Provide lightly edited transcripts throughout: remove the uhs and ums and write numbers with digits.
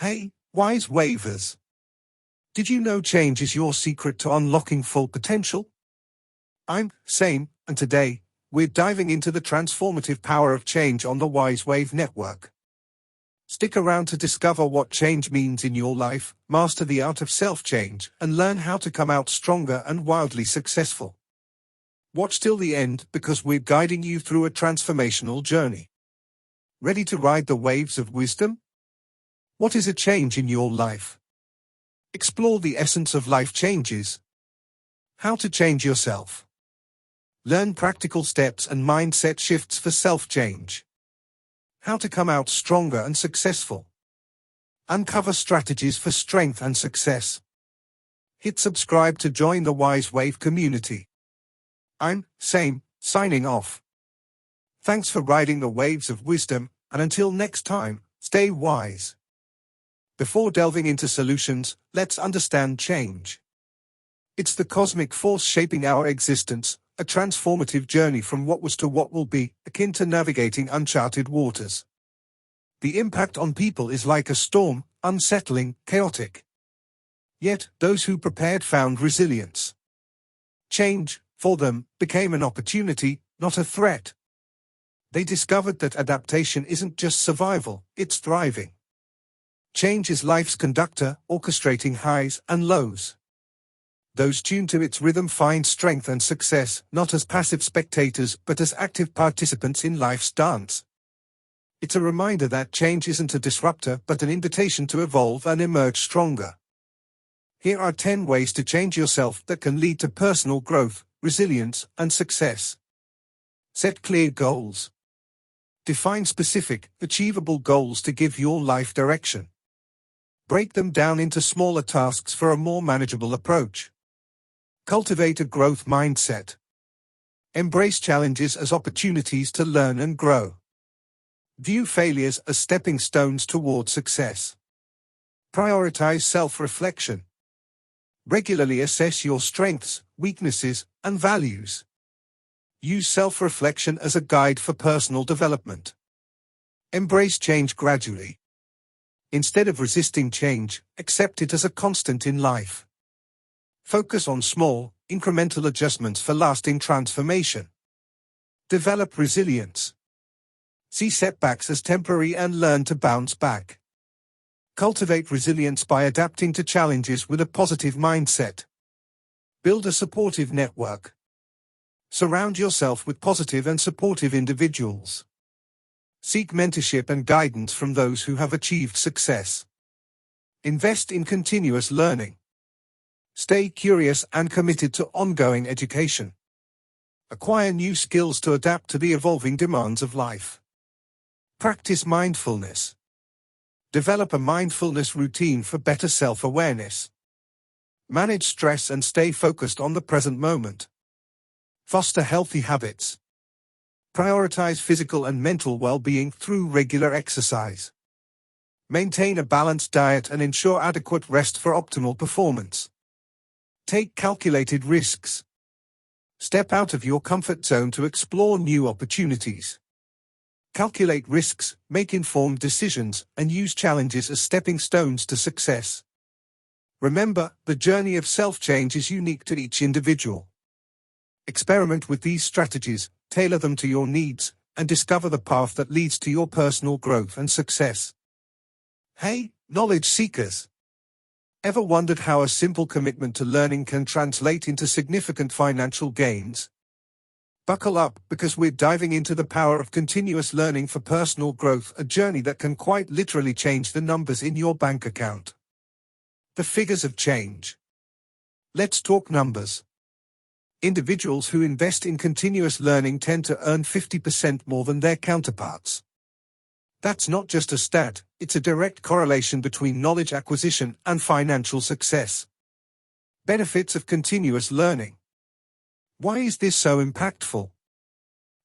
Hey, wise wavers! Did you know change is your secret to unlocking full potential? I'm Same, and today, we're diving into the transformative power of change on the Wise Wave Network. Stick around to discover what change means in your life, master the art of self-change, and learn how to come out stronger and wildly successful. Watch till the end because we're guiding you through a transformational journey. Ready to ride the waves of wisdom? What is a change in your life? Explore the essence of life changes. How to change yourself. Learn practical steps and mindset shifts for self-change. How to come out stronger and successful. Uncover strategies for strength and success. Hit subscribe to join the Wise Wave community. I'm Same, signing off. Thanks for riding the waves of wisdom, and until next time, stay wise. Before delving into solutions, let's understand change. It's the cosmic force shaping our existence, a transformative journey from what was to what will be, akin to navigating uncharted waters. The impact on people is like a storm, unsettling, chaotic. Yet, those who prepared found resilience. Change, for them, became an opportunity, not a threat. They discovered that adaptation isn't just survival, it's thriving. Change is life's conductor, orchestrating highs and lows. Those tuned to its rhythm find strength and success, not as passive spectators but as active participants in life's dance. It's a reminder that change isn't a disruptor but an invitation to evolve and emerge stronger. Here are 10 ways to change yourself that can lead to personal growth, resilience, and success. Set clear goals. Define specific, achievable goals to give your life direction. Break them down into smaller tasks for a more manageable approach. Cultivate a growth mindset. Embrace challenges as opportunities to learn and grow. View failures as stepping stones toward success. Prioritize self-reflection. Regularly assess your strengths, weaknesses, and values. Use self-reflection as a guide for personal development. Embrace change gradually. Instead of resisting change, accept it as a constant in life. Focus on small, incremental adjustments for lasting transformation. Develop resilience. See setbacks as temporary and learn to bounce back. Cultivate resilience by adapting to challenges with a positive mindset. Build a supportive network. Surround yourself with positive and supportive individuals. Seek mentorship and guidance from those who have achieved success. Invest in continuous learning. Stay curious and committed to ongoing education. Acquire new skills to adapt to the evolving demands of life. Practice mindfulness. Develop a mindfulness routine for better self-awareness. Manage stress and stay focused on the present moment. Foster healthy habits. Prioritize physical and mental well-being through regular exercise. Maintain a balanced diet and ensure adequate rest for optimal performance. Take calculated risks. Step out of your comfort zone to explore new opportunities. Calculate risks, make informed decisions, and use challenges as stepping stones to success. Remember, the journey of self-change is unique to each individual. Experiment with these strategies, tailor them to your needs, and discover the path that leads to your personal growth and success. Hey, knowledge seekers! Ever wondered how a simple commitment to learning can translate into significant financial gains? Buckle up, because we're diving into the power of continuous learning for personal growth, a journey that can quite literally change the numbers in your bank account. The figures of change. Let's talk numbers. Individuals who invest in continuous learning tend to earn 50% more than their counterparts. That's not just a stat, it's a direct correlation between knowledge acquisition and financial success. Benefits of continuous learning. Why is this so impactful?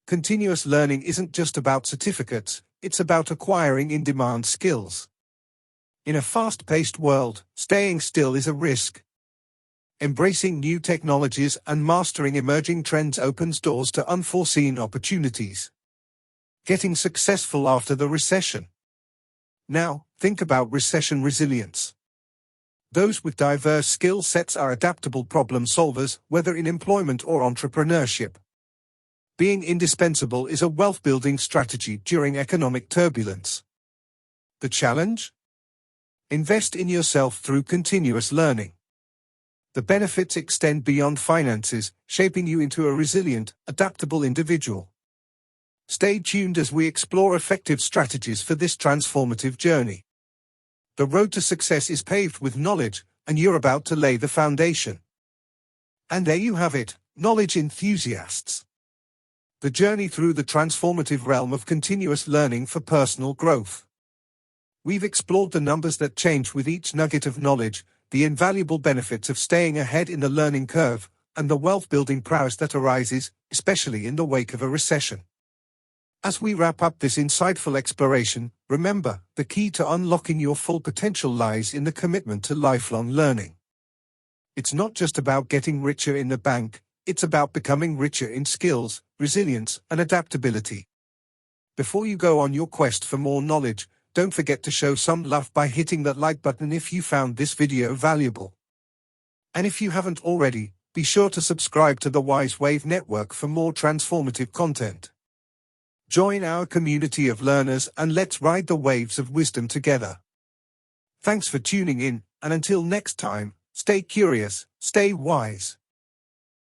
Continuous learning isn't just about certificates, it's about acquiring in-demand skills. In a fast-paced world, staying still is a risk. Embracing new technologies and mastering emerging trends opens doors to unforeseen opportunities. Getting successful after the recession. Now, think about recession resilience. Those with diverse skill sets are adaptable problem solvers, whether in employment or entrepreneurship. Being indispensable is a wealth-building strategy during economic turbulence. The challenge? Invest in yourself through continuous learning. The benefits extend beyond finances, shaping you into a resilient, adaptable individual. Stay tuned as we explore effective strategies for this transformative journey. The road to success is paved with knowledge, and you're about to lay the foundation. And there you have it, knowledge enthusiasts. The journey through the transformative realm of continuous learning for personal growth. We've explored the numbers that change with each nugget of knowledge, the invaluable benefits of staying ahead in the learning curve, and the wealth-building prowess that arises, especially in the wake of a recession. As we wrap up this insightful exploration, remember, the key to unlocking your full potential lies in the commitment to lifelong learning. It's not just about getting richer in the bank, it's about becoming richer in skills, resilience, and adaptability. Before you go on your quest for more knowledge, don't forget to show some love by hitting that like button if you found this video valuable. And if you haven't already, be sure to subscribe to the Wise Wave Network for more transformative content. Join our community of learners and let's ride the waves of wisdom together. Thanks for tuning in, and until next time, stay curious, stay wise.